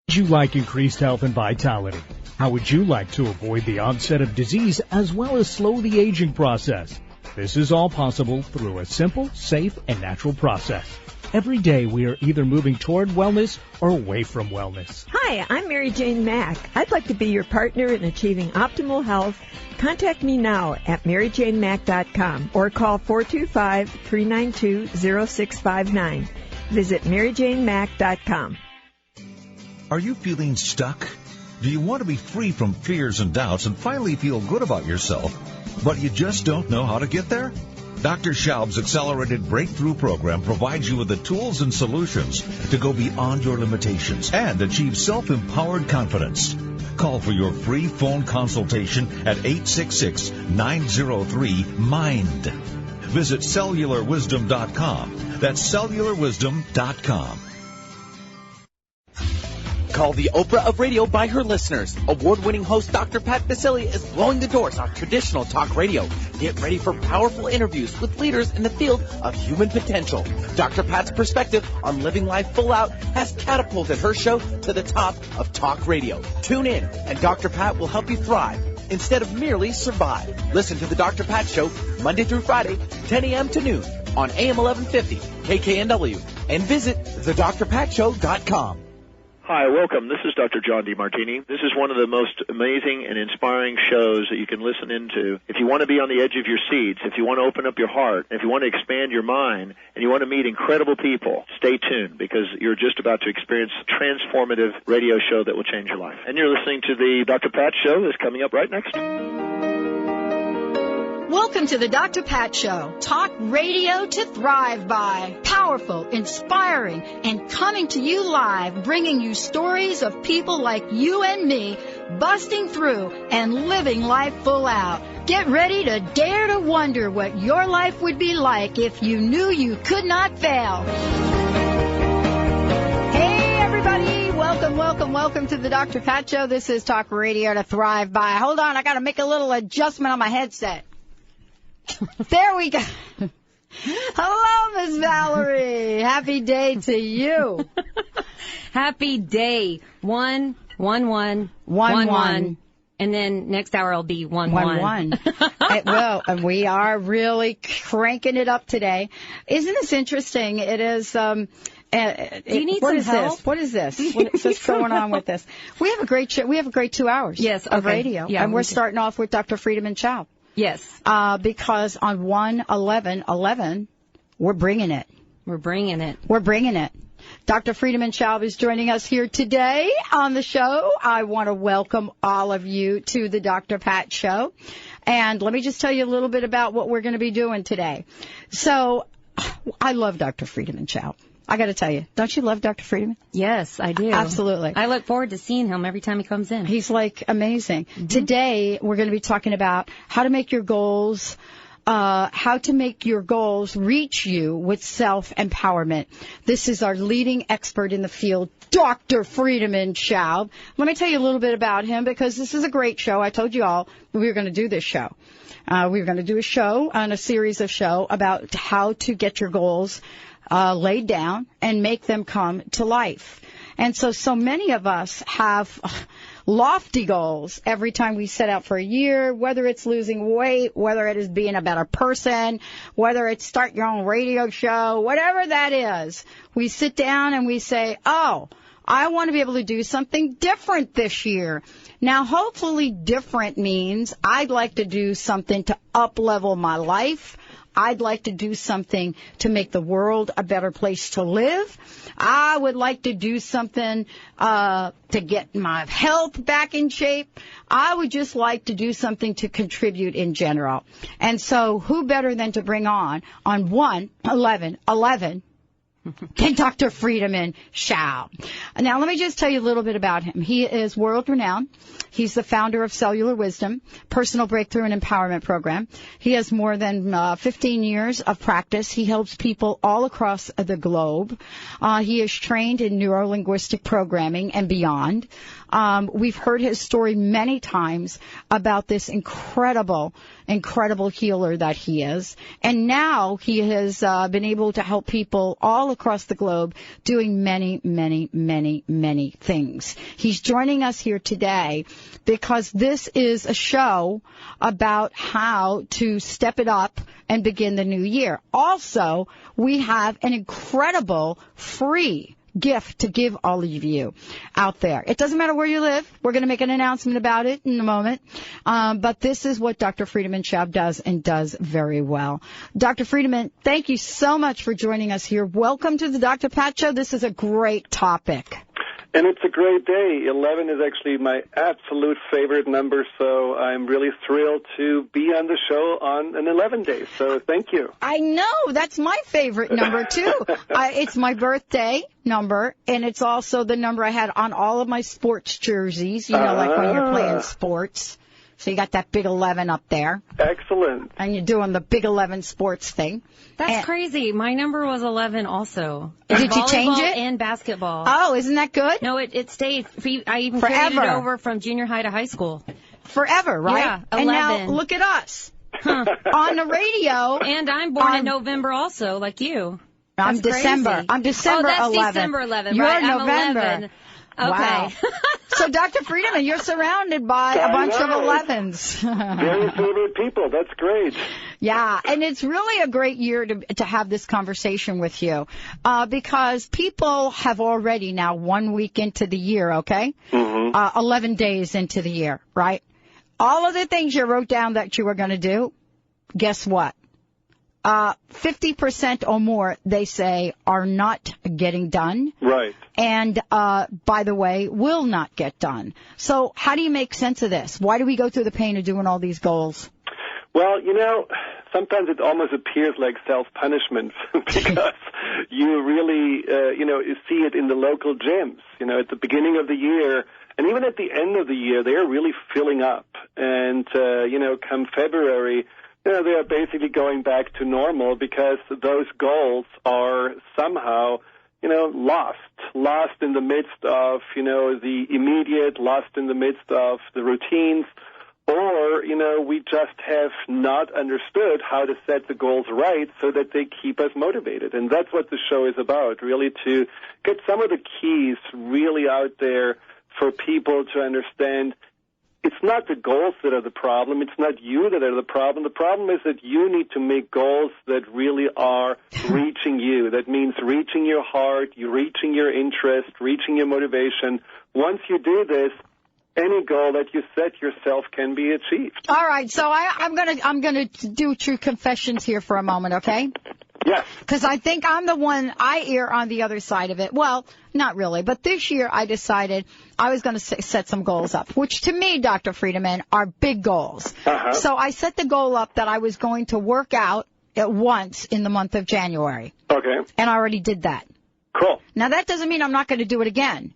Would you like increased health and vitality? How would you like to avoid the onset of disease as well as slow the aging process? This is all possible through a simple, safe, and natural process. Every day we are either moving toward wellness or away from wellness. Hi, I'm Mary Jane Mack. I'd like to be your partner in achieving optimal health. Contact me now at maryjanemack.com or call 425-392-0659. Visit maryjanemack.com. Are you feeling stuck? Do you want to be free from fears and doubts and finally feel good about yourself, but you just don't know how to get there? Dr. Schaub's Accelerated Breakthrough Program provides you with the tools and solutions to go beyond your limitations and achieve self-empowered confidence. Call for your free phone consultation at 866-903-MIND. Visit cellularwisdom.com. That's cellularwisdom.com. Call the Oprah of radio by her listeners. Award-winning host Dr. Pat Baccili is blowing the doors on traditional talk radio. Get ready for powerful interviews with leaders in the field of human potential. Dr. Pat's perspective on living life full out has catapulted her show to the top of talk radio. Tune in, and Dr. Pat will help you thrive instead of merely survive. Listen to the Dr. Pat Show Monday through Friday, 10 a.m. to noon on AM 1150 KKNW, and visit thedrpatshow.com. Hi, welcome. This is Dr. John DeMartini. This is one of the most amazing and inspiring shows that you can listen into. If you want to be on the edge of your seats, if you want to open up your heart, if you want to expand your mind, and you want to meet incredible people, stay tuned because you're just about to experience a transformative radio show that will change your life. And you're listening to the Dr. Pat Show that's coming up right next. Welcome to the Dr. Pat Show. Talk radio to thrive by. Powerful, inspiring, and coming to you live, bringing you stories of people like you and me, busting through and living life full out. Get ready to dare to wonder what your life would be like if you knew you could not fail. Hey, everybody. Welcome to the Dr. Pat Show. This is Talk Radio to Thrive By. Hold on, I got to make a little adjustment on my headset. There we go. Hello, Miss Valerie. Happy day to you. Happy day. 1, 1, 1, 1, 1. And then next hour will be 1, 1. It will. And we are really cranking it up today. Isn't this interesting? It is, Do you need some help? What is this? What's going on with this? We have a great show. We have a great 2 hours of radio. Yeah, and we're starting off with Dr. Friedemann Schaub. Yes. Because on 1/11/11, we're bringing it. We're bringing it. Dr. Friedemann Schaub is joining us here today on the show. I want to welcome all of you to the Dr. Pat Show. And let me just tell you a little bit about what we're going to be doing today. So, I love Dr. Friedemann Schaub. I got to tell you, don't you love Dr. Friedemann? Yes, I do. Absolutely. I look forward to seeing him every time he comes in. He's like amazing. Mm-hmm. Today, we're going to be talking about how to make your goals reach you with self-empowerment. This is our leading expert in the field, Dr. Friedemann Schaub. Let me tell you a little bit about him because this is a great show. I told you all we were going to do this show. We were going to do a show and a series of show about how to get your goals laid down and make them come to life. And so many of us have lofty goals every time we set out for a year, whether it's losing weight, whether it is being a better person, whether it's start your own radio show, whatever that is. We sit down and we say, oh, I want to be able to do something different this year. Now, hopefully different means I'd like to do something to up-level my life. I'd like to do something to make the world a better place to live. I would like to do something to get my health back in shape. I would just like to do something to contribute in general. And so who better than to bring on 1/11/11 than Dr. Friedemann Schaub. Now, let me just tell you a little bit about him. He is world-renowned. He's the founder of Cellular Wisdom, Personal Breakthrough and Empowerment Program. He has more than 15 years of practice. He helps people all across the globe. He is trained in neuro-linguistic programming and beyond. We've heard his story many times about this incredible healer that he is. And now he has been able to help people all across the globe doing many, many, many, many things. He's joining us here today because this is a show about how to step it up and begin the new year. Also, we have an incredible free gift to give all of you out there. It doesn't matter where you live. We're going to make an announcement about it in a moment. But this is what Dr. Friedemann Schaub does and does very well. Dr. Friedemann, thank you so much for joining us here. Welcome to the Dr. Pat Show. This is a great topic. And it's a great day. 11 is actually my absolute favorite number, so I'm really thrilled to be on the show on an 11 day. So thank you. I know. That's my favorite number, too. It's my birthday number, and it's also the number I had on all of my sports jerseys, like when you're playing sports. So you got that big 11 up there. Excellent. And you're doing the big 11 sports thing. That's crazy. My number was 11 also. Did you change it? And basketball. Oh, isn't that good? No, it stayed. I even Forever. carried it over from junior high to high school. Forever, right? Yeah, 11. And now look at us. Huh. On the radio. And I'm born in November also, like you. I'm December. Crazy. I'm December 11. Oh, that's December 11, You're right? November. I'm 11. Okay. Wow. So, Dr. Friedemann, you're surrounded by a bunch of 11s. Very favorite people. That's great. Yeah, and it's really a great year to have this conversation with you because people have already now 1 week into the year, okay? 11 days into the year, right? All of the things you wrote down that you were going to do, guess what? 50% or more, they say, are not getting done. Right. And, by the way, will not get done. So how do you make sense of this? Why do we go through the pain of doing all these goals? Well, sometimes it almost appears like self-punishment because you really, you see it in the local gyms. At the beginning of the year and even at the end of the year, they're really filling up. And, come February, they are basically going back to normal because those goals are somehow, lost in the midst of, the immediate, lost in the midst of the routines, or, we just have not understood how to set the goals right so that they keep us motivated. And that's what the show is about, really, to get some of the keys really out there for people to understand. It's not the goals that are the problem. It's not you that are the problem. The problem is that you need to make goals that really are reaching you. That means reaching your heart, reaching your interest, reaching your motivation. Once you do this, any goal that you set yourself can be achieved. All right, so I'm gonna do true confessions here for a moment, okay? Yes. Because I think I'm the one, I err on the other side of it. Well, not really, but this year I decided I was going to set some goals up, which to me, Dr. Friedemann, are big goals. So I set the goal up that I was going to work out at once in the month of January. Okay. And I already did that. Cool. Now, that doesn't mean I'm not going to do it again.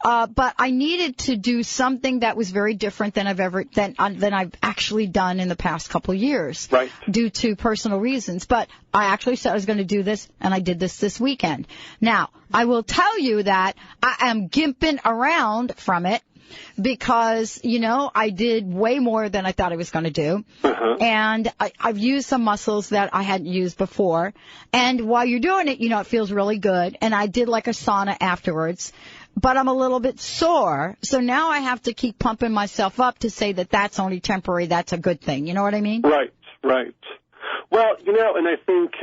But I needed to do something that was very different than I've actually done in the past couple of years, right? Due to personal reasons. But I actually said I was going to do this, and I did this weekend. Now, I will tell you that I am gimping around from it because, I did way more than I thought I was going to do. And I've used some muscles that I hadn't used before. And while you're doing it, it feels really good. And I did like a sauna afterwards. But I'm a little bit sore, so now I have to keep pumping myself up to say that that's only temporary, that's a good thing. You know what I mean? Right. Well, and I think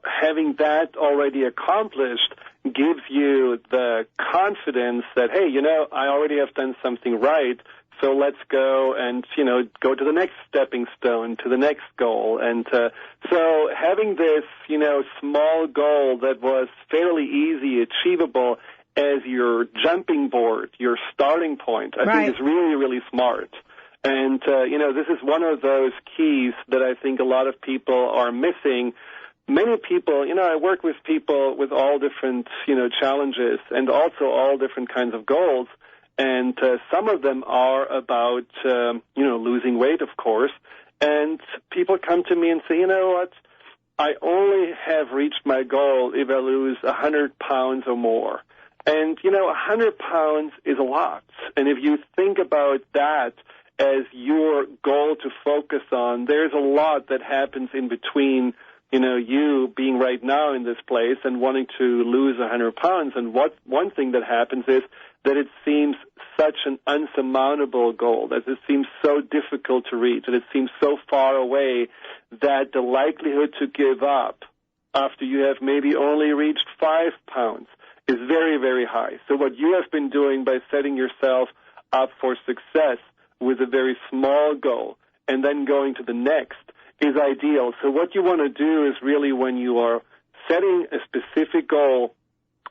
having that already accomplished gives you the confidence that, hey, I already have done something right, so let's go and, go to the next stepping stone, to the next goal. And so having this, small goal that was fairly easy, achievable, as your jumping board, your starting point, I think is really, really smart. And, this is one of those keys that I think a lot of people are missing. Many people, I work with people with all different, challenges and also all different kinds of goals. And some of them are about, losing weight, of course. And people come to me and say, you know what, I only have reached my goal if I lose 100 pounds or more. And, 100 pounds is a lot. And if you think about that as your goal to focus on, there's a lot that happens in between, you being right now in this place and wanting to lose 100 pounds. And one thing that happens is that it seems such an unsurmountable goal, that it seems so difficult to reach, that it seems so far away that the likelihood to give up after you have maybe only reached 5 pounds is very, very high. So what you have been doing by setting yourself up for success with a very small goal and then going to the next is ideal. So what you want to do is really, when you are setting a specific goal,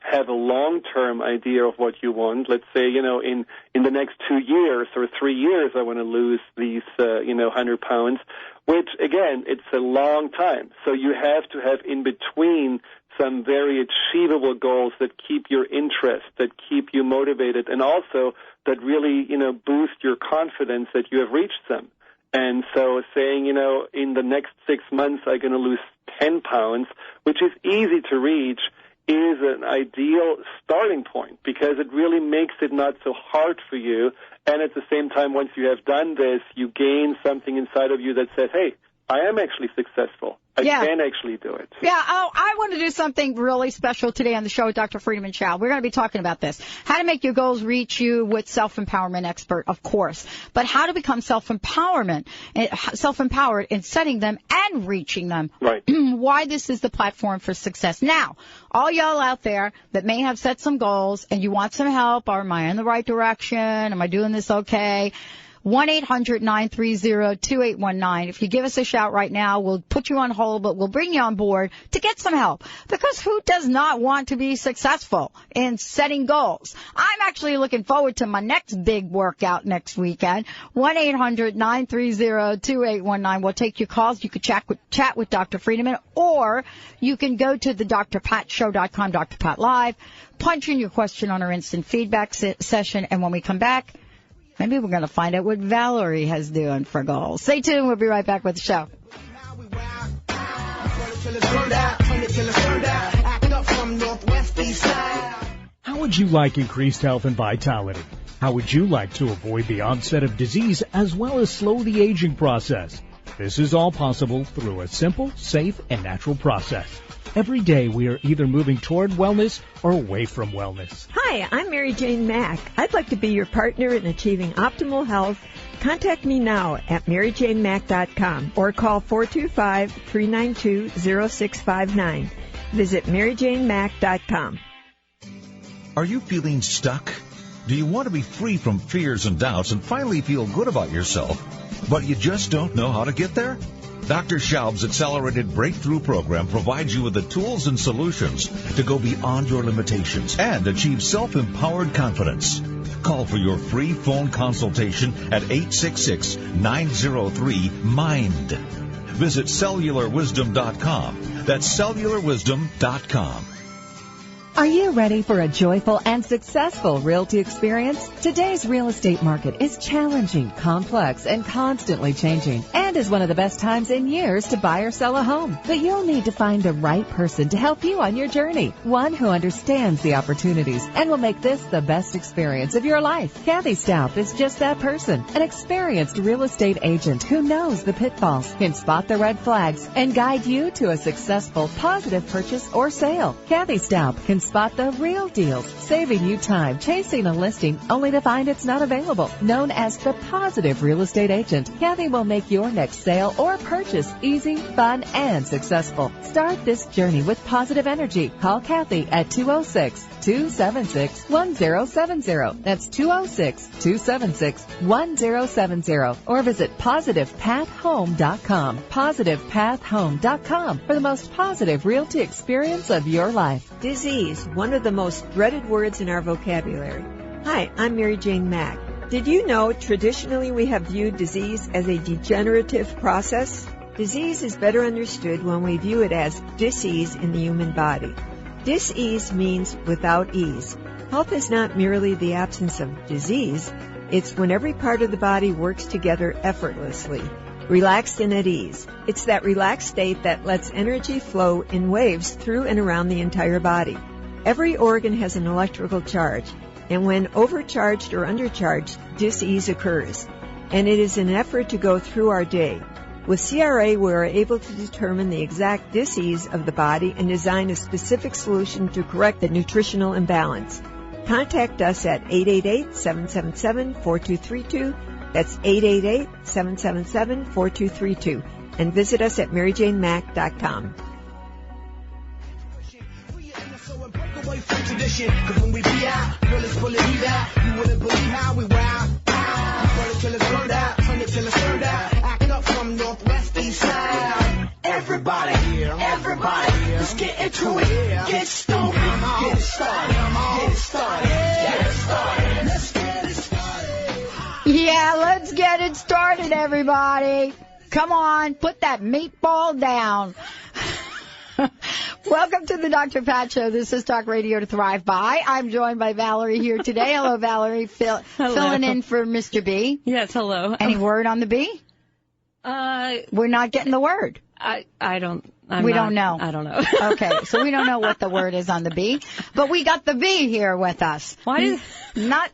have a long-term idea of what you want. Let's say, in the next 2 years or 3 years, I want to lose these, 100 pounds, which, again, it's a long time. So you have to have in between some very achievable goals that keep your interest, that keep you motivated, and also that really, boost your confidence that you have reached them. And so saying, in the next 6 months, I'm going to lose 10 pounds, which is easy to reach, is an ideal starting point because it really makes it not so hard for you. And at the same time, once you have done this, you gain something inside of you that says, hey, I am actually successful. I can actually do it. Yeah, I want to do something really special today on the show with Dr. Friedemann Schaub. We're going to be talking about this. How to make your goals reach you with self-empowerment expert, of course. But how to become self-empowered in setting them and reaching them. Right. Why this is the platform for success. Now, all y'all out there that may have set some goals and you want some help, or am I in the right direction? Am I doing this okay? 1-800-930-2819. If you give us a shout right now, we'll put you on hold, but we'll bring you on board to get some help. Because who does not want to be successful in setting goals? I'm actually looking forward to my next big workout next weekend. 1-800-930-2819. We'll take your calls. You can chat with Dr. Friedemann, or you can go to the drpatshow.com, Dr. Pat Live, punch in your question on our instant feedback session, and when we come back, maybe we're going to find out what Valerie has doing for goals. Stay tuned. We'll be right back with the show. How would you like increased health and vitality? How would you like to avoid the onset of disease as well as slow the aging process? This is all possible through a simple, safe, and natural process. Every day we are either moving toward wellness or away from wellness. Hi, I'm Mary Jane Mack. I'd like to be your partner in achieving optimal health. Contact me now at maryjanemack.com or call 425-392-0659. Visit maryjanemack.com. Are you feeling stuck? Do you want to be free from fears and doubts and finally feel good about yourself, but you just don't know how to get there? Dr. Schaub's Accelerated Breakthrough Program provides you with the tools and solutions to go beyond your limitations and achieve self-empowered confidence. Call for your free phone consultation at 866-903-MIND. Visit cellularwisdom.com. That's cellularwisdom.com. Are you ready for a joyful and successful realty experience? Today's real estate market is challenging, complex, and constantly changing, and is one of the best times in years to buy or sell a home. But you'll need to find the right person to help you on your journey, one who understands the opportunities and will make this the best experience of your life. Kathy Staup is just that person, an experienced real estate agent who knows the pitfalls, can spot the red flags, and guide you to a successful, positive purchase or sale. Kathy Staup can spot the real deals, saving you time chasing a listing only to find it's not available. Known as the Positive Real Estate Agent, Kathy will make your next sale or purchase easy, fun, and successful. Start this journey with positive energy. Call Kathy at 206-276-1070. That's 206-276-1070. Or visit PositivePathHome.com. PositivePathHome.com for the most positive realty experience of your life. Disease, one of the most dreaded words in our vocabulary. Hi, I'm Mary Jane Mack. Did you know traditionally we have viewed disease as a degenerative process? Disease is better understood when we view it as dis-ease in the human body. Dis-ease means without ease. Health is not merely the absence of disease. It's when every part of the body works together effortlessly, relaxed and at ease. It's that relaxed state that lets energy flow in waves through and around the entire body. Every organ has an electrical charge, and when overcharged or undercharged, dis-ease occurs. And it is an effort to go through our day. With CRA, we are able to determine the exact dis-ease of the body and design a specific solution to correct the nutritional imbalance. Contact us at 888-777-4232. That's 888-777-4232. And visit us at maryjanemack.com. Everybody, let's get into it. Get stoned, get it started, get it started, get it started. Let's get it started. Yeah, let's get it started, everybody. Come on, put that meatball down. Welcome to the Dr. Pat Show. This is Talk Radio to Thrive By. I'm joined by Valerie here today. Hello, Valerie. Filling in for Mr. B. Yes, hello. Any word on the B? We're not getting the word. I don't. We don't know. I don't know. Okay, so we don't know what the word is on the B, but we got the B here with us. Why is not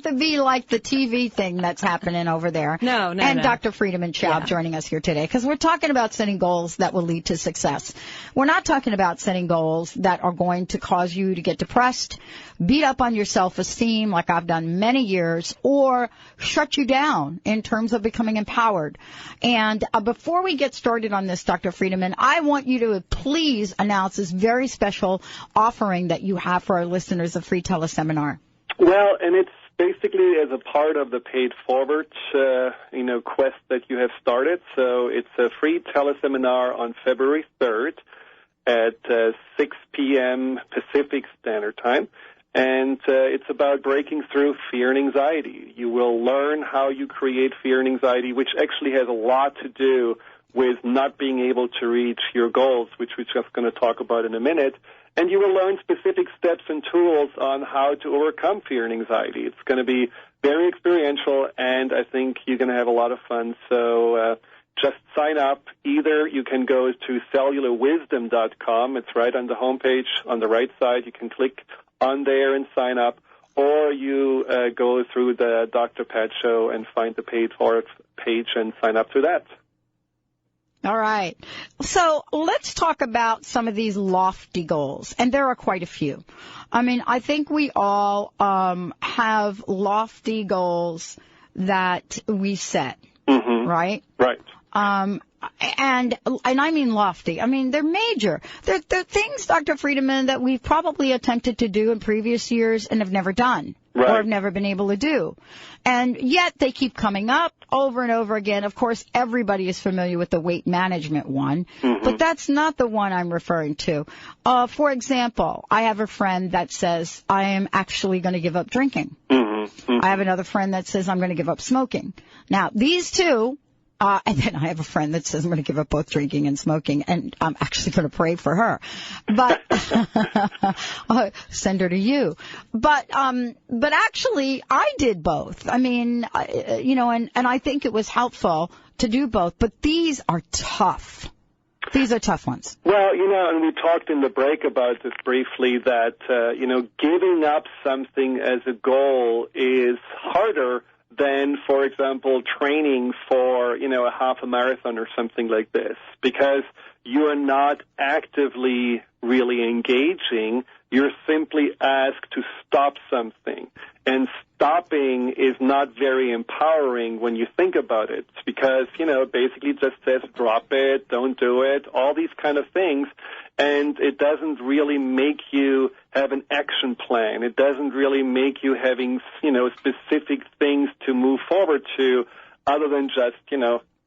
the B like the TV thing that's happening over there? No. And Dr. Friedemann Schaub joining us here today because we're talking about setting goals that will lead to success. We're not talking about setting goals that are going to cause you to get depressed, beat up on your self-esteem like I've done many years, or shut you down in terms of becoming empowered. And before we get started on this, Dr. Friedemann, I want you to please announce this very special offering that you have for our listeners, a free teleseminar. Well, and it's basically as a part of the Paid Forward, quest that you have started. So it's a free teleseminar on February 3rd at 6 p.m. Pacific Standard Time. And it's about breaking through fear and anxiety. You will learn how you create fear and anxiety, which actually has a lot to do with not being able to reach your goals, which we're just going to talk about in a minute. And you will learn specific steps and tools on how to overcome fear and anxiety. It's going to be very experiential, and I think you're going to have a lot of fun. So just sign up. Either you can go to cellularwisdom.com. It's right on the homepage on the right side. You can click on there and sign up, or you go through the Dr. Pat Show and find the Paid Forward page and sign up to that. All right. So let's talk about some of these lofty goals, and there are quite a few. I mean, I think we all have lofty goals that we set, right? Right. And I mean lofty. I mean, they're major. They're things, Dr. Friedemann, that we've probably attempted to do in previous years and have never done. Right. Or have never been able to do. And yet they keep coming up over and over again. Of course, everybody is familiar with the weight management one, but that's not the one I'm referring to. For example, I have a friend that says, I am actually going to give up drinking. I have another friend that says, I'm going to give up smoking. Now, these two, and then I have a friend that says I'm going to give up both drinking and smoking, and I'm actually going to pray for her. But I'll send her to you. But actually, I did both. I mean, and I think it was helpful to do both. But these are tough. These are tough ones. Well, and we talked in the break about this briefly, that, giving up something as a goal is harder than, for example, training for, a half a marathon or something like this, because you are not actively really engaging. You're simply asked to stop something. And stopping is not very empowering when you think about it, because, basically just says drop it, don't do it, all these kind of things. And it doesn't really make you have an action plan. It doesn't really make you having, specific things to move forward to, other than just,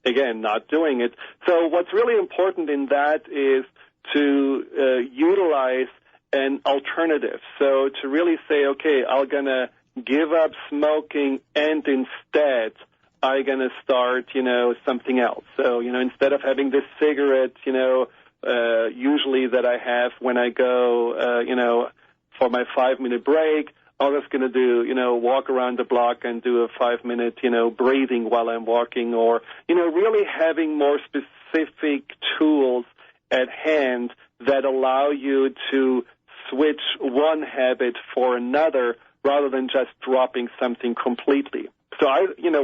again, not doing it. So what's really important in that is to utilize an alternative. So to really say, okay, I'm going to give up smoking, and instead I'm going to start, something else. So, instead of having this cigarette, usually that I have when I go, for my 5-minute break, I was going to do, walk around the block and do a 5-minute, breathing while I'm walking, or, really having more specific tools at hand that allow you to switch one habit for another rather than just dropping something completely. So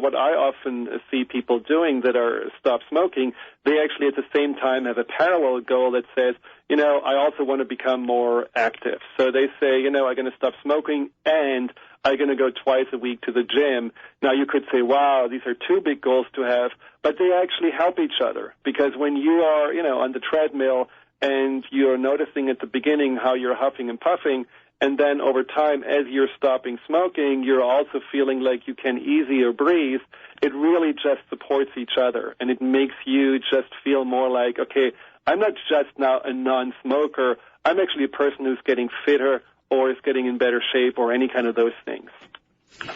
what I often see people doing that are stop smoking, they actually at the same time have a parallel goal that says, I also want to become more active. So they say, I'm going to stop smoking and I'm going to go twice a week to the gym. Now you could say, wow, these are two big goals to have, but they actually help each other, because when you are, on the treadmill and you're noticing at the beginning how you're huffing and puffing, and then over time, as you're stopping smoking, you're also feeling like you can easier breathe. It really just supports each other, and it makes you just feel more like, okay, I'm not just now a non-smoker. I'm actually a person who's getting fitter or is getting in better shape or any kind of those things.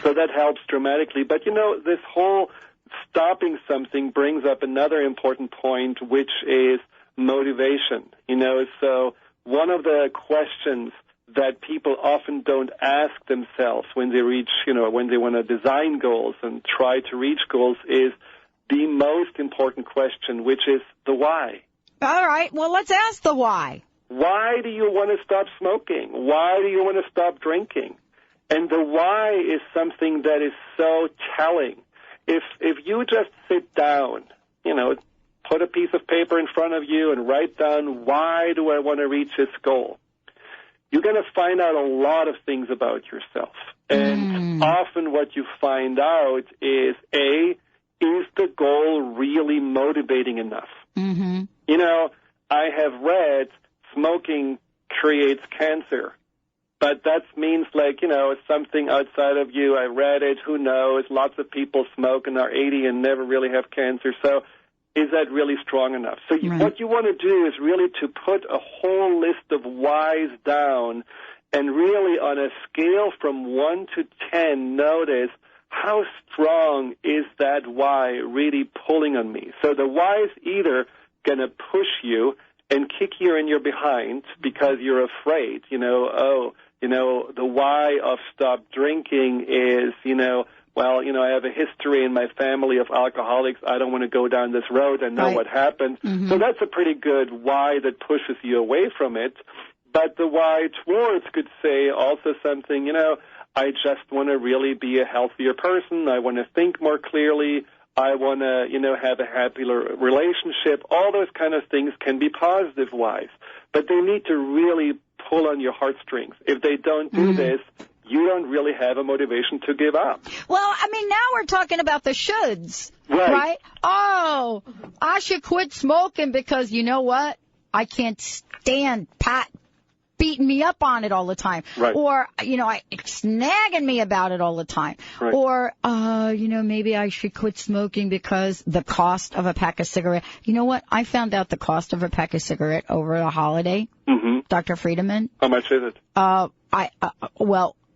So that helps dramatically. But, this whole stopping something brings up another important point, which is motivation. So one of the questions that people often don't ask themselves when they reach, when they want to design goals and try to reach goals is the most important question, which is the why. All right. Well, let's ask the why. Why do you want to stop smoking? Why do you want to stop drinking? And the why is something that is so telling. If you just sit down, put a piece of paper in front of you and write down, why do I want to reach this goal? You're going to find out a lot of things about yourself. And often what you find out is, A, is the goal really motivating enough? Mm-hmm. I have read smoking creates cancer, but that means it's something outside of you. I read it, who knows? Lots of people smoke and are 80 and never really have cancer. So is that really strong enough? So what you want to do is really to put a whole list of whys down and really on a scale from 1 to 10 notice how strong is that why really pulling on me. So the why is either going to push you and kick you in your behind because you're afraid, the why of stop drinking is, I have a history in my family of alcoholics. I don't want to go down this road. I know what happened. Mm-hmm. So that's a pretty good why that pushes you away from it. But the why towards could say also something, I just want to really be a healthier person. I want to think more clearly. I want to, have a happier relationship. All those kind of things can be positive whys. But they need to really pull on your heartstrings. If they don't do this, you don't really have a motivation to give up. Well, now we're talking about the shoulds, right? Oh, I should quit smoking because you know what? I can't stand Pat beating me up on it all the time. Right. Or, it's nagging me about it all the time. Right. Or, maybe I should quit smoking because the cost of a pack of cigarettes. You know what? I found out the cost of a pack of cigarette over the holiday, Dr. Friedemann. How much is it?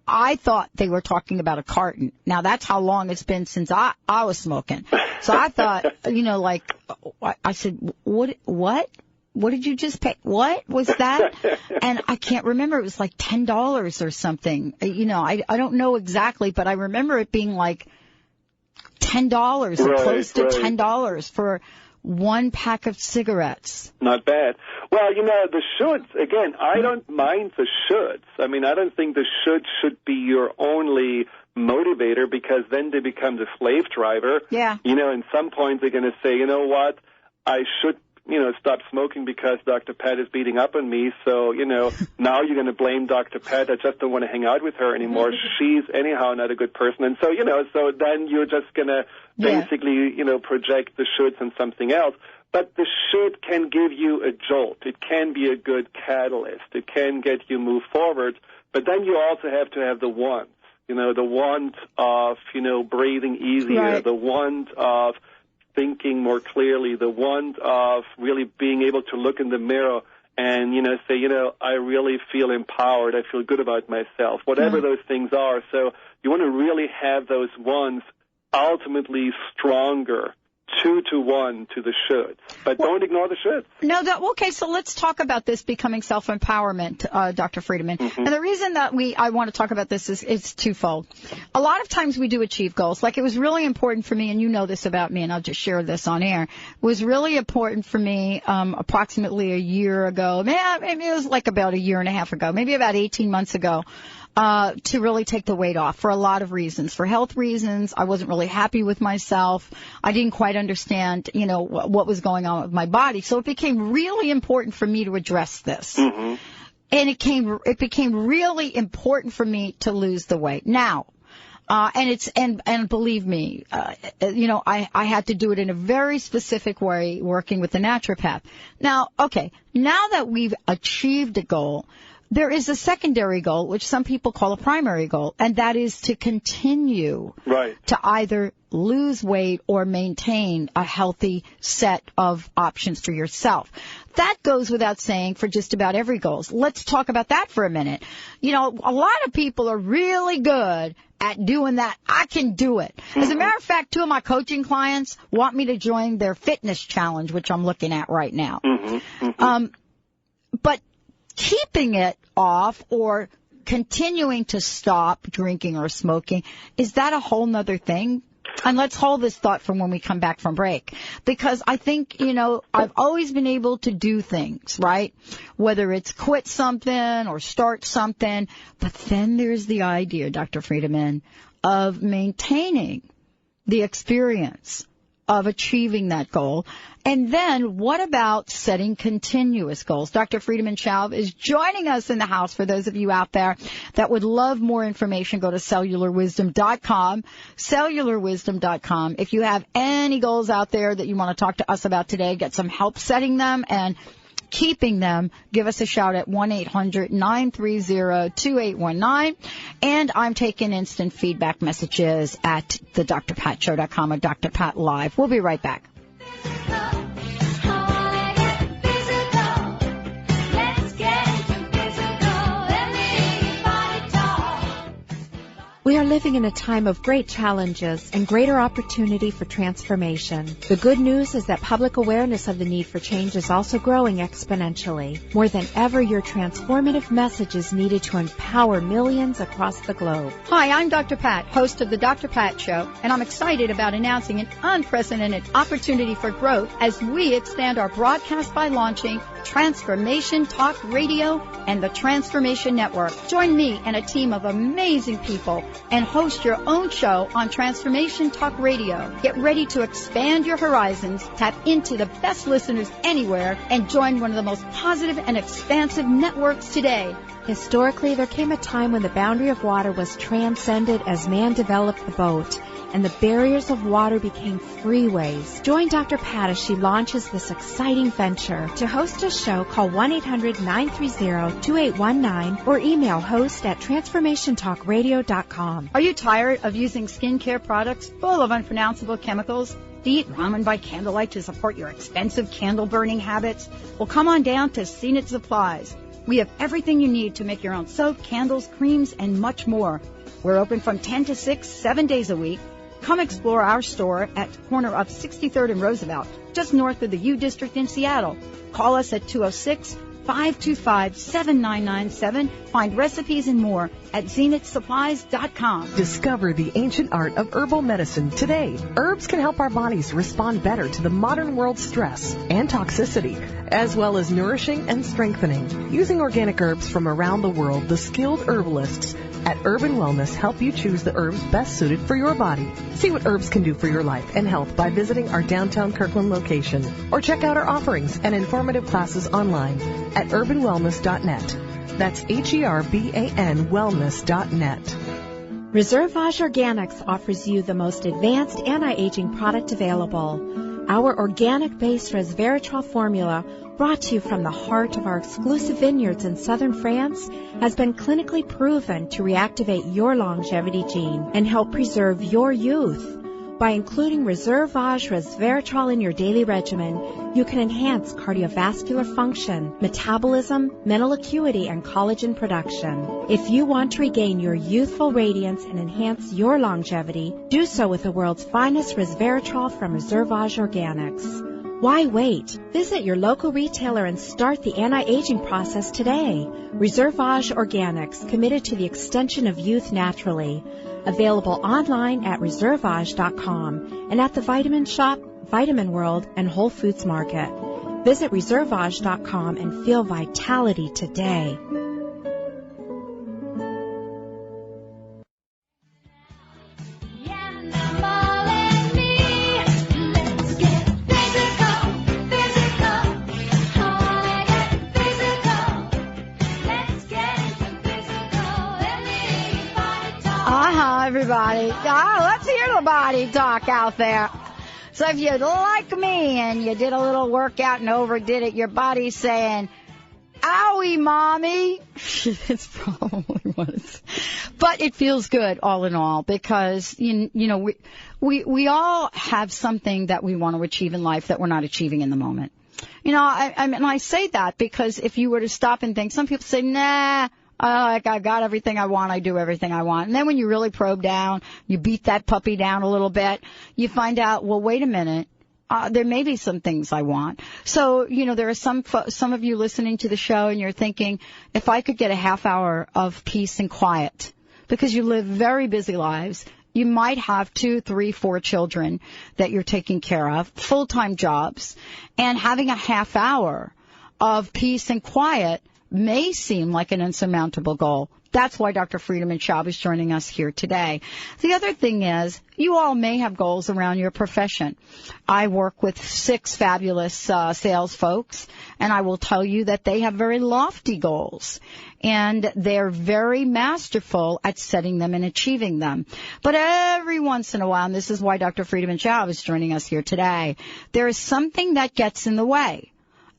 I thought they were talking about a carton. Now, that's how long it's been since I was smoking. So I thought, I said, what? What did you just pay? What was that? And I can't remember. It was like $10 or something. I don't know exactly, but I remember it being like $10 or close to $10 for one pack of cigarettes. Not bad. Well, the shoulds, again, I don't mind the shoulds. I don't think the should be your only motivator, because then they become the slave driver. Yeah. In some point they're going to say, you know what, I should stop smoking because Dr. Pat is beating up on me. So, now you're going to blame Dr. Pat. I just don't want to hang out with her anymore. She's anyhow not a good person. And so, so then you're just going to basically, project the shoulds on something else. But the should can give you a jolt. It can be a good catalyst. It can get you move forward. But then you also have to have the wants. The want of, breathing easier, the want of thinking more clearly, the want of really being able to look in the mirror and, say, I really feel empowered. I feel good about myself, whatever those things are. So you want to really have those wants ultimately stronger 2-to-1 to the shoulds. But don't ignore the shoulds. No, okay, so let's talk about this becoming self-empowerment, Dr. Friedman. Mm-hmm. And the reason that I want to talk about this is it's twofold. A lot of times we do achieve goals. Like, it was really important for me, and you know this about me, and I'll just share this on air. It was really important for me approximately a year ago. Maybe it was like about a year and a half ago, maybe about 18 months ago. To really take the weight off for a lot of reasons. For health reasons, I wasn't really happy with myself. I didn't quite understand, what was going on with my body. So it became really important for me to address this. Mm-hmm. And it became really important for me to lose the weight. Now, and believe me, I had to do it in a very specific way, working with the naturopath. Now, okay, now that we've achieved a goal, there is a secondary goal, which some people call a primary goal, and that is to continue to either lose weight or maintain a healthy set of options for yourself. That goes without saying for just about every goal. Let's talk about that for a minute. A lot of people are really good at doing that. I can do it. As a matter of fact, 2 of my coaching clients want me to join their fitness challenge, which I'm looking at right now. But keeping it off or continuing to stop drinking or smoking, is that a whole nother thing? And let's hold this thought from when we come back from break. Because I think, I've always been able to do things, right? Whether it's quit something or start something. But then there's the idea, Dr. Friedman, of maintaining the experience of achieving that goal. And then what about setting continuous goals? Dr. Friedman Schaub is joining us in the house. For those of you out there that would love more information, go to cellularwisdom.com, cellularwisdom.com. If you have any goals out there that you want to talk to us about today, get some help setting them and keeping them, give us a shout at 1-800-930-2819. And I'm taking instant feedback messages at the drpatshow.com or Dr. Pat Live. We'll be right back. We are living in a time of great challenges and greater opportunity for transformation. The good news is that public awareness of the need for change is also growing exponentially. More than ever, your transformative message is needed to empower millions across the globe. Hi, I'm Dr. Pat, host of the Dr. Pat Show, and I'm excited about announcing an unprecedented opportunity for growth as we expand our broadcast by launching Transformation Talk Radio and the Transformation Network. Join me and a team of amazing people and host your own show on Transformation Talk Radio. Get ready to expand your horizons, tap into the best listeners anywhere, and join one of the most positive and expansive networks today. Historically, there came a time when the boundary of water was transcended as man developed the boat, and the barriers of water became freeways. Join Dr. Pat as she launches this exciting venture. To host a show, call 1-800-930-2819 or email host@transformationtalkradio.com. Are you tired of using skincare products full of unpronounceable chemicals? Do you eat ramen by candlelight to support your expensive candle burning habits? Well, come on down to Zenith Supplies. We have everything you need to make your own soap, candles, creams, and much more. We're open from 10 to 6, 7 days a week. Come explore our store at the corner of 63rd and Roosevelt, just north of the U District in Seattle. Call us at 206-525-7997. Find recipes and more at zenithsupplies.com. Discover the ancient art of herbal medicine today. Herbs can help our bodies respond better to the modern world's stress and toxicity, as well as nourishing and strengthening. Using organic herbs from around the world, the skilled herbalists at Urban Wellness help you choose the herbs best suited for your body. See what herbs can do for your life and health by visiting our downtown Kirkland location, or check out our offerings and informative classes online at urbanwellness.net. That's HERBAN wellness.net. Reservage Organics offers you the most advanced anti-aging product available. Our organic-based resveratrol formula, brought to you from the heart of our exclusive vineyards in southern France, has been clinically proven to reactivate your longevity gene and help preserve your youth. By including Reservage resveratrol in your daily regimen, you can enhance cardiovascular function, metabolism, mental acuity, and collagen production. If you want to regain your youthful radiance and enhance your longevity, do so with the world's finest resveratrol from Reservage Organics. Why wait? Visit your local retailer and start the anti-aging process today. Reservage Organics, committed to the extension of youth naturally. Available online at reservage.com and at the Vitamin Shop, Vitamin World, and Whole Foods Market. Visit reservage.com and feel vitality today. Everybody. Let's hear the body talk out there. So if you're like me and you did a little workout and overdid it, your body's saying, owie, mommy. It's probably what it's. But it feels good all in all because, you know, we all have something that we want to achieve in life that we're not achieving in the moment. You know, I say that because if you were to stop and think, some people say, nah, I got everything I want. I do everything I want. And then when you really probe down, you beat that puppy down a little bit, you find out, well, wait a minute. There may be some things I want. So, you know, there are some of you listening to the show and you're thinking, if I could get a half hour of peace and quiet, because you live very busy lives, you might have 2, 3, 4 children that you're taking care of, full-time jobs, and having a half hour of peace and quiet may seem like an insurmountable goal. That's why Dr. Friedemann Schaub is joining us here today. The other thing is, you all may have goals around your profession. I work with 6 fabulous sales folks, and I will tell you that they have very lofty goals, and they're very masterful at setting them and achieving them. But every once in a while, and this is why Dr. Friedemann Schaub is joining us here today, there is something that gets in the way.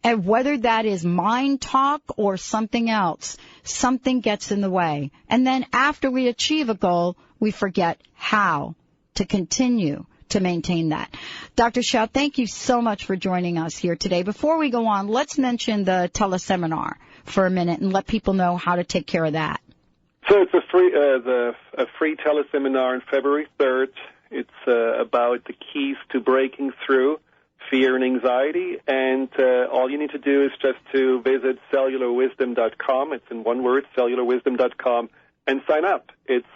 And whether that is mind talk or something else, something gets in the way. And then after we achieve a goal, we forget how to continue to maintain that. Dr. Schaub, thank you so much for joining us here today. Before we go on, let's mention the teleseminar for a minute and let people know how to take care of that. So it's a free teleseminar on February 3rd. It's about the keys to breaking through fear and anxiety, and all you need to do is just to visit cellularwisdom.com. It's in one word, cellularwisdom.com, and sign up. It's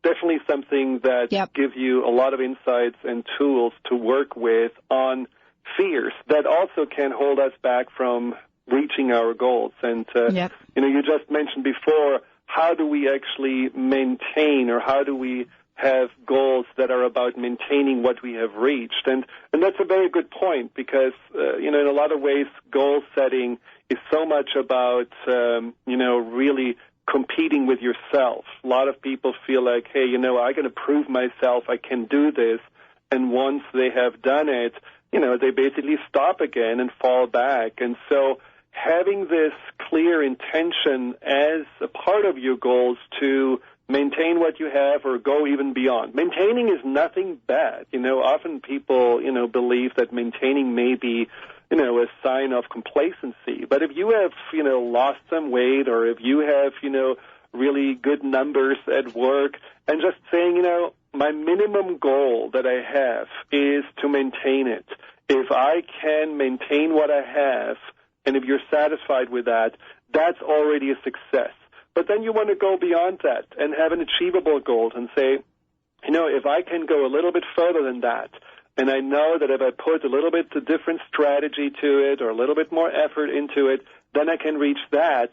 definitely something that gives you a lot of insights and tools to work with on fears that also can hold us back from reaching our goals. And, you know, you just mentioned before, how do we actually maintain, or how do we have goals that are about maintaining what we have reached? And that's a very good point, because, you know, in a lot of ways, goal setting is so much about, you know, really competing with yourself. A lot of people feel like, hey, you know, I got to prove myself I can do this. And once they have done it, you know, they basically stop again and fall back. And so having this clear intention as a part of your goals to maintain what you have or go even beyond. Maintaining is nothing bad. You know, often people, you know, believe that maintaining may be, you know, a sign of complacency. But if you have, you know, lost some weight, or if you have, you know, really good numbers at work, and just saying, you know, my minimum goal that I have is to maintain it. If I can maintain what I have, and if you're satisfied with that, that's already a success. But then you want to go beyond that and have an achievable goal and say, you know, if I can go a little bit further than that, and I know that if I put a little bit of different strategy to it or a little bit more effort into it, then I can reach that.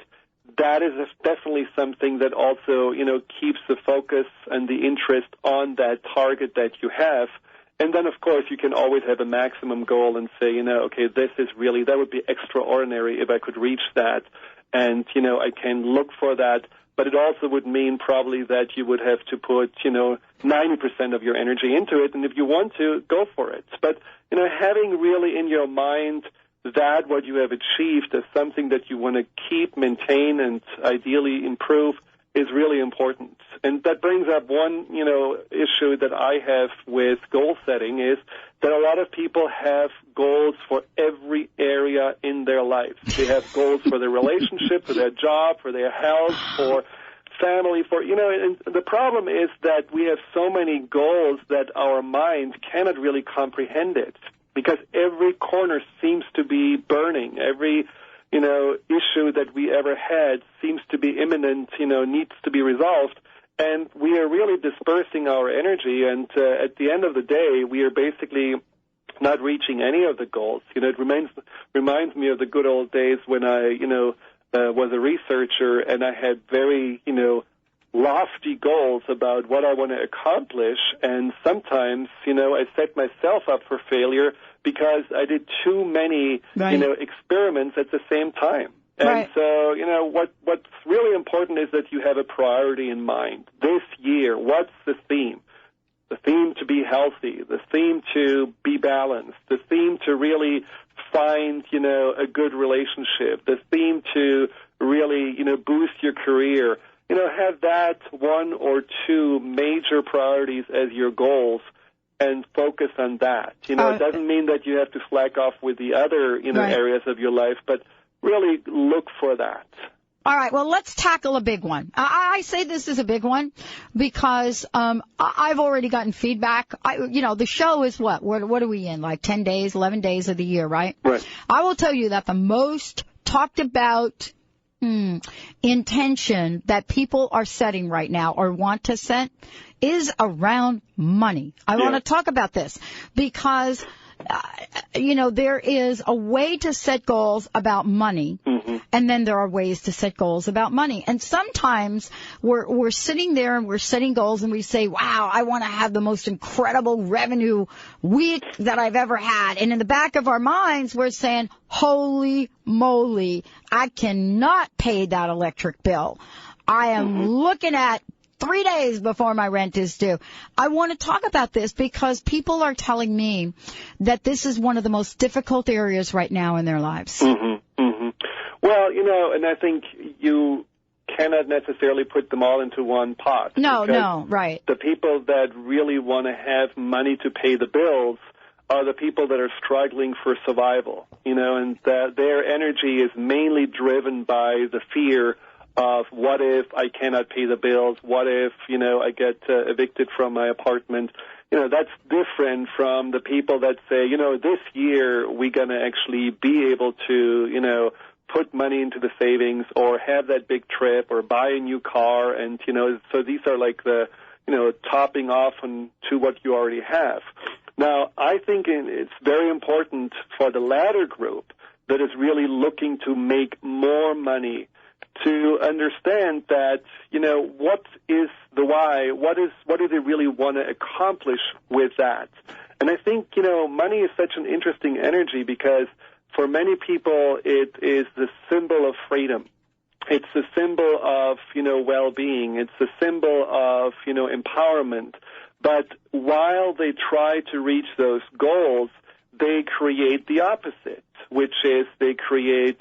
That is definitely something that also, you know, keeps the focus and the interest on that target that you have. And then, of course, you can always have a maximum goal and say, you know, okay, this is really, that would be extraordinary if I could reach that. And, you know, I can look for that, but it also would mean probably that you would have to put, you know, 90% of your energy into it. And if you want to, go for it. But, you know, having really in your mind that what you have achieved as something that you want to keep, maintain, and ideally improve is really important. And that brings up one, issue that I have with goal setting is that a lot of people have goals for every area in their life. They have goals for their relationship, for their job, for their health, for family, and the problem is that we have so many goals that our mind cannot really comprehend it because every corner seems to be burning. Every issue that we ever had seems to be imminent, needs to be resolved. And we are really dispersing our energy. And at the end of the day, we are basically not reaching any of the goals. It reminds me of the good old days when I, was a researcher and I had very, lofty goals about what I want to accomplish. And sometimes, I set myself up for failure because I did too many, experiments at the same time. And so, what's really important is that you have a priority in mind. This year, what's the theme? The theme to be healthy, the theme to be balanced, the theme to really find, a good relationship, the theme to really, boost your career. Have that one or two major priorities as your goals and focus on that. It doesn't mean that you have to slack off with the other, areas of your life, but really look for that. All right, well, let's tackle a big one. I say this is a big one because I've already gotten feedback. The show is what are we in, like 10 days, 11 days of the year, right? Right. I will tell you that the most talked about intention that people are setting right now or want to set is around money. I want to talk about this because there is a way to set goals about money, and then there are ways to set goals about money. And sometimes we're sitting there and we're setting goals and we say, wow, I want to have the most incredible revenue week that I've ever had. And in the back of our minds, we're saying, holy moly, I cannot pay that electric bill. I am looking at 3 days before my rent is due. I want to talk about this because people are telling me that this is one of the most difficult areas right now in their lives. Well, and I think you cannot necessarily put them all into one pot. No, right. The people that really want to have money to pay the bills are the people that are struggling for survival, and their energy is mainly driven by the fear of what if I cannot pay the bills, what if, I get evicted from my apartment. That's different from the people that say, this year we're going to actually be able to, put money into the savings or have that big trip or buy a new car. And, so these are like the, topping off to what you already have. Now, I think it's very important for the latter group that is really looking to make more money to understand that, what is the why? What do they really want to accomplish with that? And I think, money is such an interesting energy because for many people it is the symbol of freedom. It's the symbol of, well-being. It's the symbol of, empowerment. But while they try to reach those goals, they create the opposite, which is they create,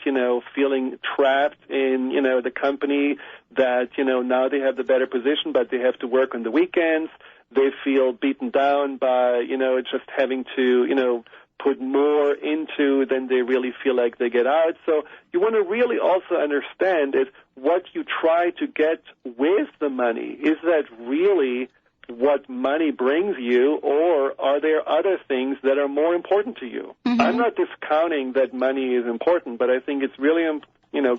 feeling trapped in, the company that, now they have the better position, but they have to work on the weekends. They feel beaten down by, just having to, put more into than they really feel like they get out. So you want to really also understand is what you try to get with the money. Is that really what money brings you, or are there other things that are more important to you? I'm not discounting that money is important, but I think it's really,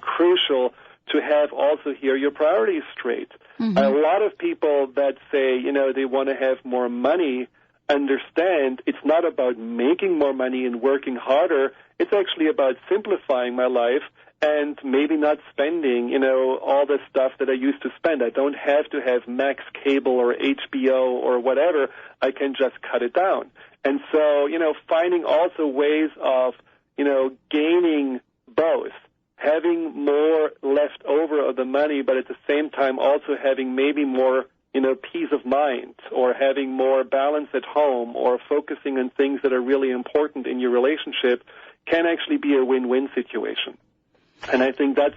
crucial to have also here your priorities straight. A lot of people that say, they want to have more money understand it's not about making more money and working harder. It's actually about simplifying my life and maybe not spending, all the stuff that I used to spend. I don't have to have Max Cable or HBO or whatever. I can just cut it down. And so, finding also ways of, gaining both, having more left over of the money, but at the same time also having maybe more, peace of mind, or having more balance at home, or focusing on things that are really important in your relationship can actually be a win-win situation. And I think that's,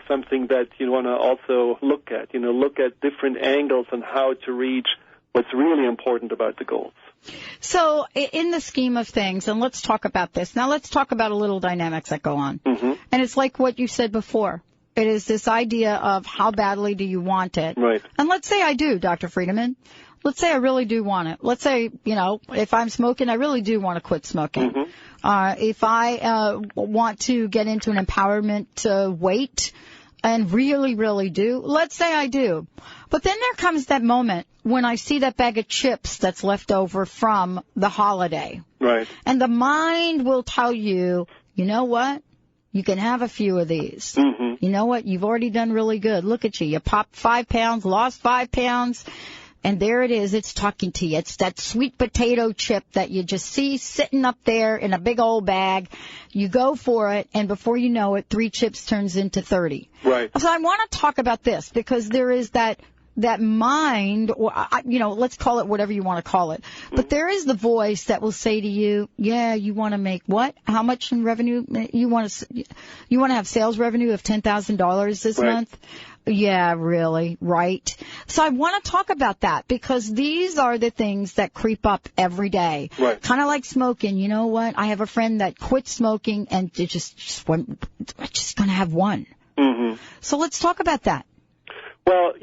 something that you want to also look at. Look at different angles on how to reach what's really important about the goals. So in the scheme of things, and let's talk about this. Now let's talk about a little dynamics that go on. Mm-hmm. And it's like what you said before. It is this idea of how badly do you want it. Right. And let's say I do, Dr. Friedemann. Let's say I really do want it. Let's say, if I'm smoking, I really do want to quit smoking. Mm-hmm. If I want to get into an empowerment weight and really, really do, let's say I do. But then there comes that moment when I see that bag of chips that's left over from the holiday. Right. And the mind will tell you, you know what? You can have a few of these. Mm-hmm. You know what? You've already done really good. Look at you. You popped 5 pounds, lost 5 pounds. And there it is. It's talking to you. It's that sweet potato chip that you just see sitting up there in a big old bag. You go for it, and before you know it, 3 chips turns into 30. Right. So I want to talk about this because there is that mind, or let's call it whatever you want to call it. But there is the voice that will say to you, yeah, you want to make what? How much in revenue? You want to have sales revenue of $10,000 this month? Yeah, really, right. So I want to talk about that because these are the things that creep up every day. Right. Kind of like smoking. You know what? I have a friend that quit smoking and it just went, just going to have one. Mm-hmm. So let's talk about that. Well,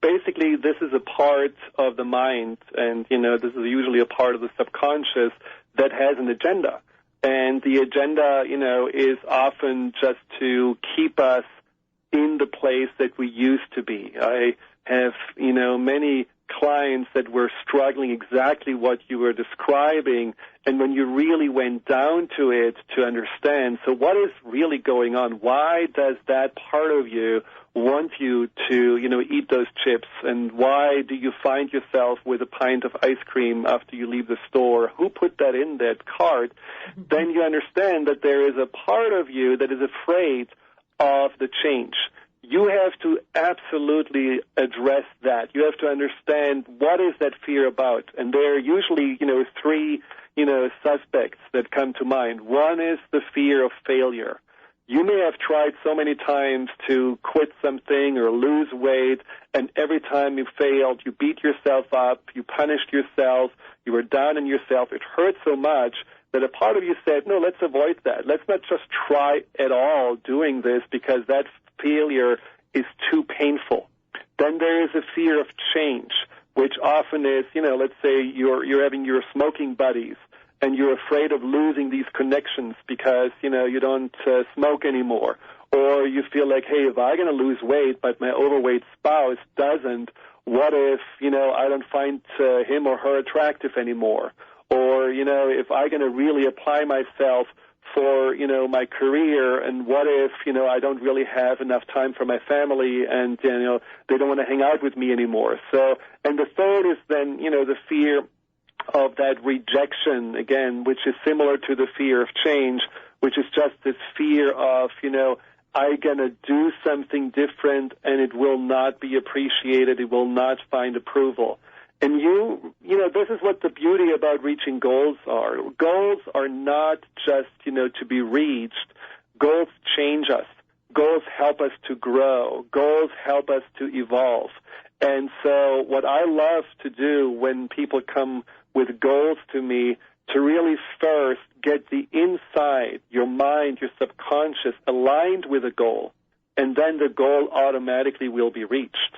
basically this is a part of the mind, and, this is usually a part of the subconscious that has an agenda. And the agenda, is often just to keep us in the place that we used to be. I have, many clients that were struggling exactly what you were describing, and when you really went down to it to understand, so what is really going on? Why does that part of you want you to, eat those chips, and why do you find yourself with a pint of ice cream after you leave the store? Who put that in that cart? Then you understand that there is a part of you that is afraid of the change. You have to absolutely address that. You have to understand what is that fear about. And there are usually, 3, suspects that come to mind. One is the fear of failure. You may have tried so many times to quit something or lose weight, and every time you failed, you beat yourself up, you punished yourself, you were down on yourself. It hurt so much that a part of you said, no, let's avoid that. Let's not just try at all doing this because that failure is too painful. Then there is a fear of change, which often is, let's say you're having your smoking buddies and you're afraid of losing these connections because, you don't smoke anymore. Or you feel like, hey, if I'm going to lose weight but my overweight spouse doesn't, what if, I don't find him or her attractive anymore? Or, if I'm going to really apply myself for, my career, and what if, I don't really have enough time for my family and, they don't want to hang out with me anymore. So, and the third is then, the fear of that rejection, again, which is similar to the fear of change, which is just this fear of, I'm going to do something different and it will not be appreciated, it will not find approval. And this is what the beauty about reaching goals are. Goals are not just, to be reached. Goals change us. Goals help us to grow. Goals help us to evolve. And so what I love to do when people come with goals to me, to really first get the inside, your mind, your subconscious aligned with a goal, and then the goal automatically will be reached,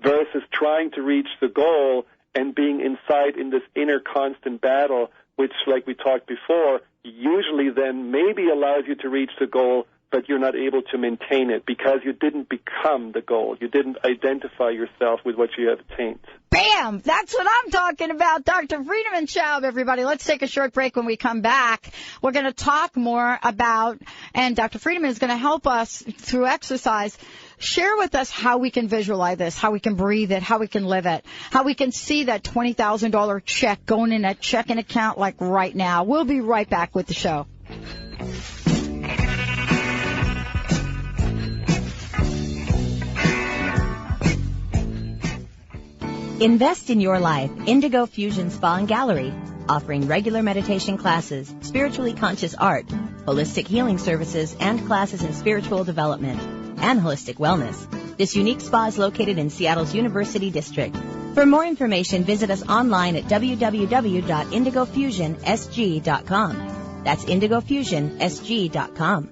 versus trying to reach the goal and being inside in this inner constant battle, which, like we talked before, usually then maybe allows you to reach the goal, but you're not able to maintain it because you didn't become the goal. You didn't identify yourself with what you have attained. Bam! That's what I'm talking about. Dr. Friedemann Schaub, everybody. Let's take a short break. When we come back, we're going to talk more about, and Dr. Friedemann is going to help us through exercise, share with us how we can visualize this, how we can breathe it, how we can live it, how we can see that $20,000 check going in a checking account like right now. We'll be right back with the show. Invest in your life. Indigo Fusion Spa and Gallery, offering regular meditation classes, spiritually conscious art, holistic healing services, and classes in spiritual development and holistic wellness. This unique spa is located in Seattle's University District. For more information, visit us online at www.indigofusionsg.com. That's indigofusionsg.com.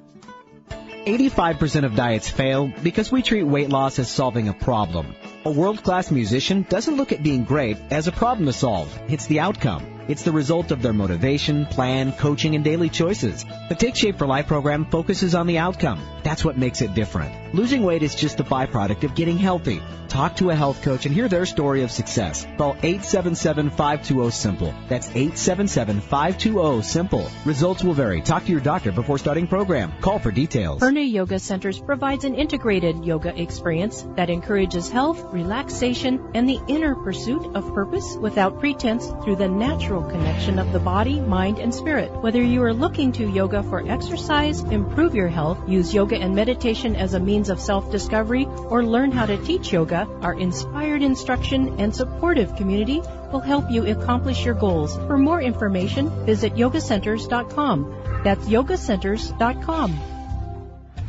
85% of diets fail because we treat weight loss as solving a problem. A world-class musician doesn't look at being great as a problem to solve. It's the outcome. It's the result of their motivation, plan, coaching, and daily choices. The Take Shape for Life program focuses on the outcome. That's what makes it different. Losing weight is just a byproduct of getting healthy. Talk to a health coach and hear their story of success. Call 877-520-SIMPLE. That's 877-520-SIMPLE. Results will vary. Talk to your doctor before starting program. Call for details. Purna Yoga Centers provides an integrated yoga experience that encourages health, relaxation, and the inner pursuit of purpose without pretense through the natural connection of the body, mind, and spirit. Whether you are looking to yoga for exercise, improve your health, use yoga and meditation as a means of self-discovery, or learn how to teach yoga, our inspired instruction and supportive community will help you accomplish your goals. For more information, visit yogacenters.com. That's yogacenters.com.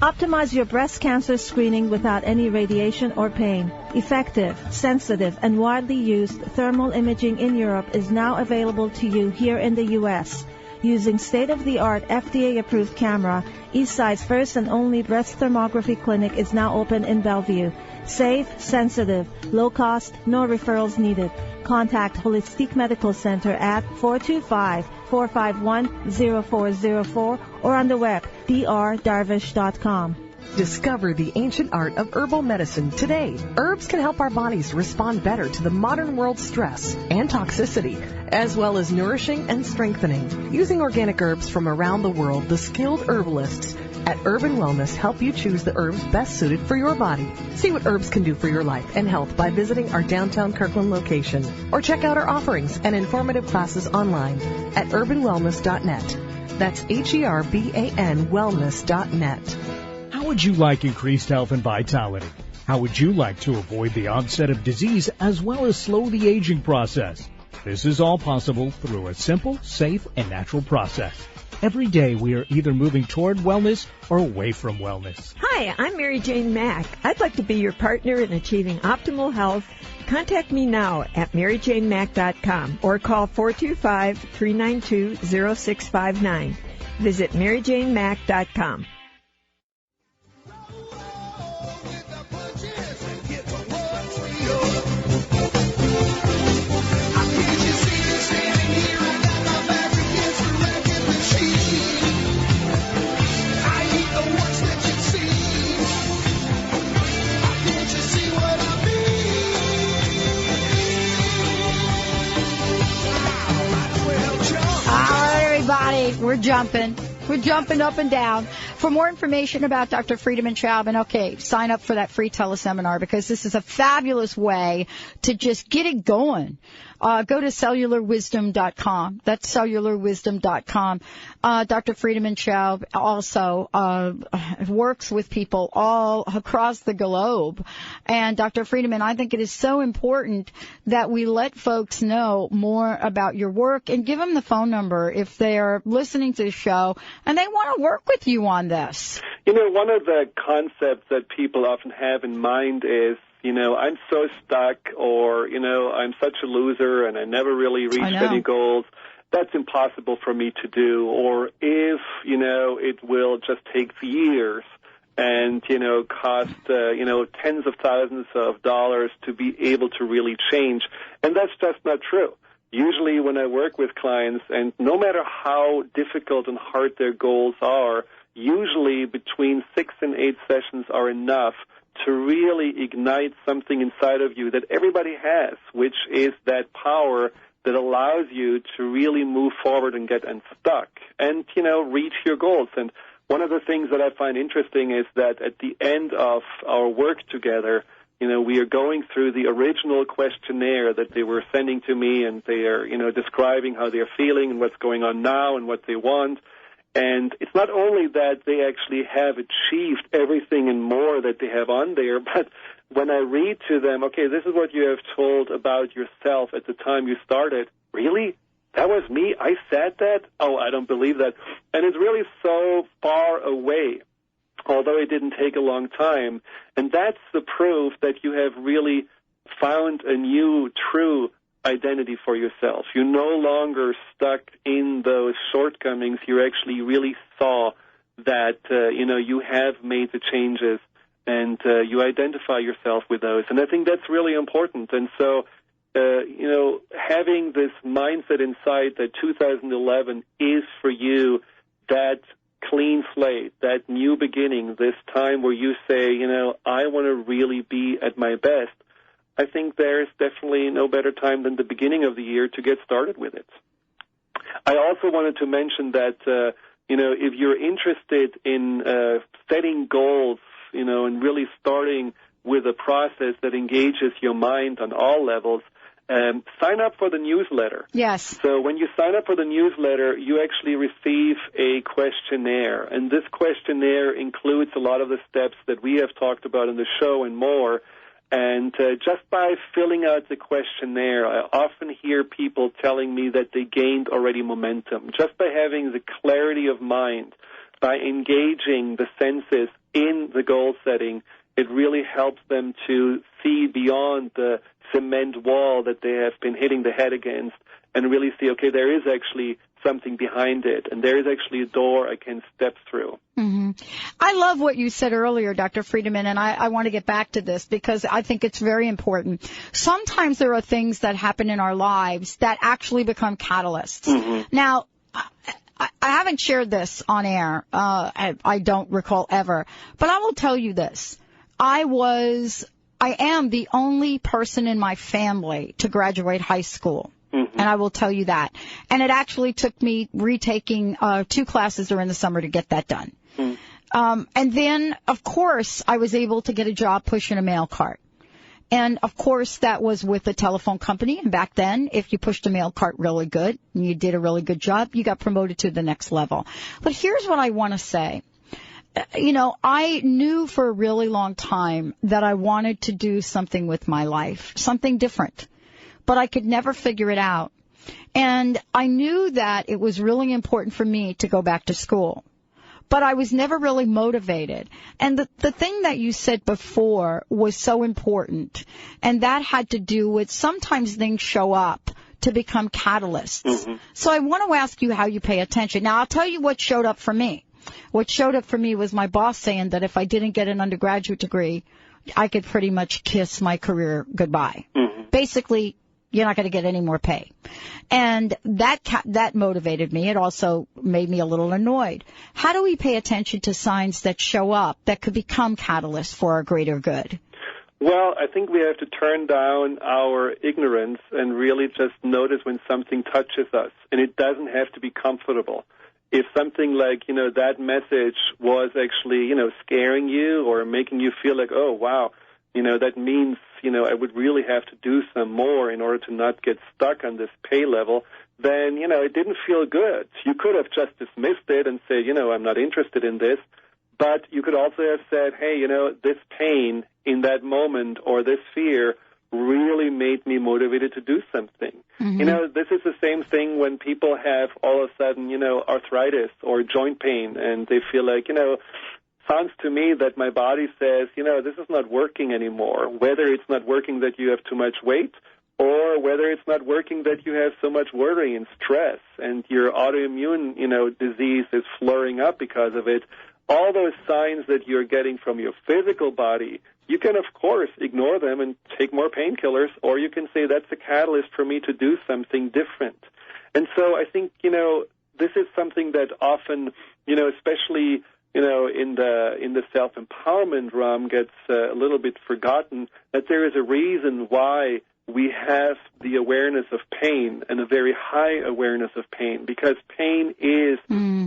Optimize your breast cancer screening without any radiation or pain. Effective, sensitive, and widely used thermal imaging in Europe is now available to you here in the U.S. Using state-of-the-art FDA-approved camera, Eastside's first and only breast thermography clinic is now open in Bellevue. Safe, sensitive, low cost, no referrals needed. Contact Holistic Medical Center at 425-451-0404 or on the web, drdarvish.com. Discover the ancient art of herbal medicine today. Herbs can help our bodies respond better to the modern world's stress and toxicity, as well as nourishing and strengthening. Using organic herbs from around the world, the skilled herbalists at Urban Wellness help you choose the herbs best suited for your body. See what herbs can do for your life and health by visiting our downtown Kirkland location, or check out our offerings and informative classes online at urbanwellness.net. That's HERBAN wellness.net. How would you like increased health and vitality? How would you like to avoid the onset of disease as well as slow the aging process? This is all possible through a simple, safe, and natural process. Every day we are either moving toward wellness or away from wellness. Hi, I'm Mary Jane Mack. I'd like to be your partner in achieving optimal health. Contact me now at maryjanemack.com or call 425-392-0659. Visit maryjanemack.com. We're jumping. We're jumping up and down. For more information about Dr. Friedemann Schaub, and okay, sign up for that free teleseminar because this is a fabulous way to just get it going. Go to cellularwisdom.com. That's cellularwisdom.com. Dr. Friedemann Schaub also works with people all across the globe. And Dr. Friedemann, I think it is so important that we let folks know more about your work and give them the phone number if they're listening to the show and they want to work with you on this. You know, one of the concepts that people often have in mind is, you know, I'm so stuck, or, you know, I'm such a loser and I never really reached any goals. That's impossible for me to do. Or if, you know, it will just take years and, you know, cost, tens of thousands of dollars to be able to really change. And that's just not true. Usually when I work with clients, and no matter how difficult and hard their goals are, usually between 6 and 8 sessions are enough to really ignite something inside of you that everybody has, which is that power that allows you to really move forward and get unstuck and, you know, reach your goals. And one of the things that I find interesting is that at the end of our work together, you know, we are going through the original questionnaire that they were sending to me, and they are, you know, describing how they're feeling and what's going on now and what they want. And it's not only that they actually have achieved everything and more that they have on there, but when I read to them, okay, this is what you have told about yourself at the time you started, really? that was me? I said that? Oh, I don't believe that. And it's really so far away, although it didn't take a long time. And that's the proof that you have really found a new, true identity for yourself. You're no longer stuck in those shortcomings. You actually really saw that, you have made the changes and you identify yourself with those. And I think that's really important. And so, having this mindset inside that 2011 is for you that clean slate, that new beginning, this time where you say, I want to really be at my best, I think there's definitely no better time than the beginning of the year to get started with it. I also wanted to mention that, if you're interested in setting goals, and really starting with a process that engages your mind on all levels, sign up for the newsletter. Yes. So when you sign up for the newsletter, you actually receive a questionnaire. And this questionnaire includes a lot of the steps that we have talked about in the show and more. And just by filling out the questionnaire, I often hear people telling me that they gained already momentum. Just by having the clarity of mind, by engaging the senses in the goal setting, it really helps them to see beyond the cement wall that they have been hitting the head against and really see, okay, there is actually something behind it, and there is actually a door I can step through. Mm-hmm. I love what you said earlier, Dr. Friedemann, and I want to get back to this because I think it's very important. Sometimes there are things that happen in our lives that actually become catalysts. Mm-hmm. Now, I haven't shared this on air. I don't recall ever. But I will tell you this. I am the only person in my family to graduate high school. Mm-hmm. And I will tell you that. And it actually took me retaking 2 classes during the summer to get that done. Mm-hmm. And then, of course, I was able to get a job pushing a mail cart. And, of course, that was with a telephone company. And back then, if you pushed a mail cart really good and you did a really good job, you got promoted to the next level. But here's what I want to say. I knew for a really long time that I wanted to do something with my life, something different. But I could never figure it out. And I knew that it was really important for me to go back to school. But I was never really motivated. And the thing that you said before was so important. And that had to do with sometimes things show up to become catalysts. Mm-hmm. So I want to ask you how you pay attention. Now, I'll tell you what showed up for me. What showed up for me was my boss saying that if I didn't get an undergraduate degree, I could pretty much kiss my career goodbye. Mm-hmm. Basically, you're not going to get any more pay. And that motivated me. It also made me a little annoyed. How do we pay attention to signs that show up that could become catalysts for our greater good? Well, I think we have to turn down our ignorance and really just notice when something touches us. And it doesn't have to be comfortable. If something like, that message was actually, scaring you or making you feel like, oh, wow, that means, I would really have to do some more in order to not get stuck on this pay level, then, it didn't feel good. You could have just dismissed it and said, I'm not interested in this. But you could also have said, hey, this pain in that moment or this fear really made me motivated to do something. Mm-hmm. This is the same thing when people have all of a sudden, arthritis or joint pain, and they feel like, sounds to me that my body says, this is not working anymore, whether it's not working that you have too much weight or whether it's not working that you have so much worry and stress and your autoimmune, disease is flaring up because of it. All those signs that you're getting from your physical body, you can, of course, ignore them and take more painkillers, or you can say that's a catalyst for me to do something different. And so I think, this is something that often, especially in the self-empowerment realm gets a little bit forgotten, that there is a reason why we have the awareness of pain and a very high awareness of pain, because pain is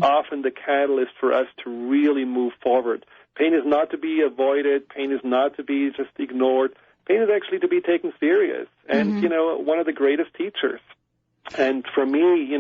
often the catalyst for us to really move forward. Pain is not to be avoided. Pain is not to be just ignored. Pain is actually to be taken serious and, one of the greatest teachers. And for me,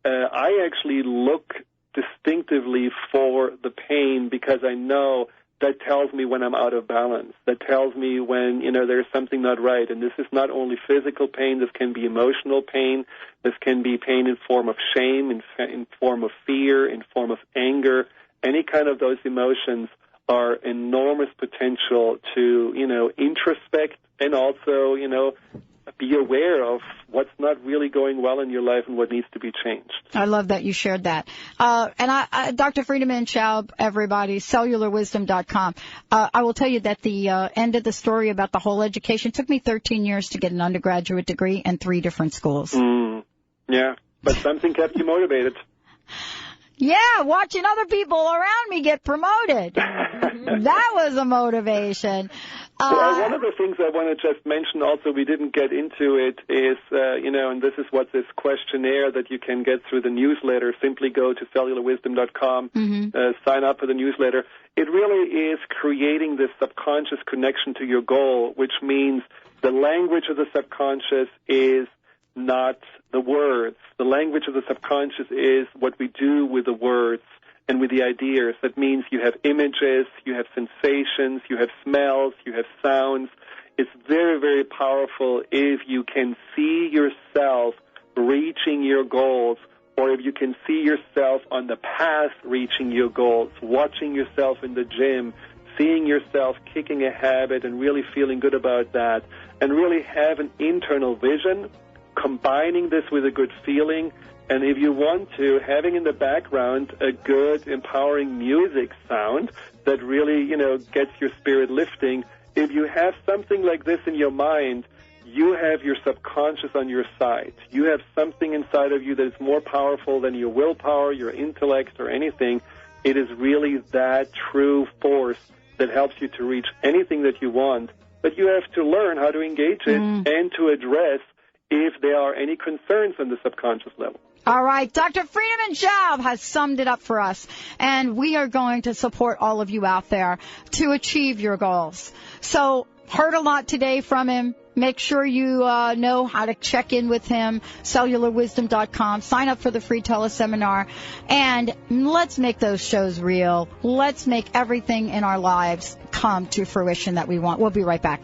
I actually look distinctively for the pain because I know that tells me when I'm out of balance, that tells me when, there's something not right. And this is not only physical pain, this can be emotional pain, this can be pain in form of shame, in form of fear, in form of anger. Any kind of those emotions are enormous potential to, introspect and also, be aware of what's not really going well in your life and what needs to be changed. I love that you shared that. And I Dr. Friedemann Schaub, everybody, cellularwisdom.com. I will tell you that the end of the story about the whole education took me 13 years to get an undergraduate degree in 3 different schools. Yeah, but something kept you motivated. Yeah, watching other people around me get promoted. That was a motivation. Well, one of the things I want to just mention also, we didn't get into it, is, and this is what this questionnaire that you can get through the newsletter, simply go to cellularwisdom.com, sign up for the newsletter. It really is creating this subconscious connection to your goal, which means the language of the subconscious is not the words. The language of the subconscious is what we do with the words and with the ideas. That means you have images, you have sensations, you have smells, you have sounds. It's very, very powerful if you can see yourself reaching your goals, or if you can see yourself on the path reaching your goals, watching yourself in the gym, seeing yourself kicking a habit and really feeling good about that, and really have an internal vision, combining this with a good feeling, and if you want to, having in the background a good, empowering music sound that really, gets your spirit lifting. If you have something like this in your mind, you have your subconscious on your side. You have something inside of you that is more powerful than your willpower, your intellect, or anything. It is really that true force that helps you to reach anything that you want. But you have to learn how to engage it and to address if there are any concerns on the subconscious level. All right. Dr. Friedemann Schaub has summed it up for us, and we are going to support all of you out there to achieve your goals. So, heard a lot today from him. Make sure you know how to check in with him, cellularwisdom.com. Sign up for the free teleseminar, and let's make those shows real. Let's make everything in our lives come to fruition that we want. We'll be right back.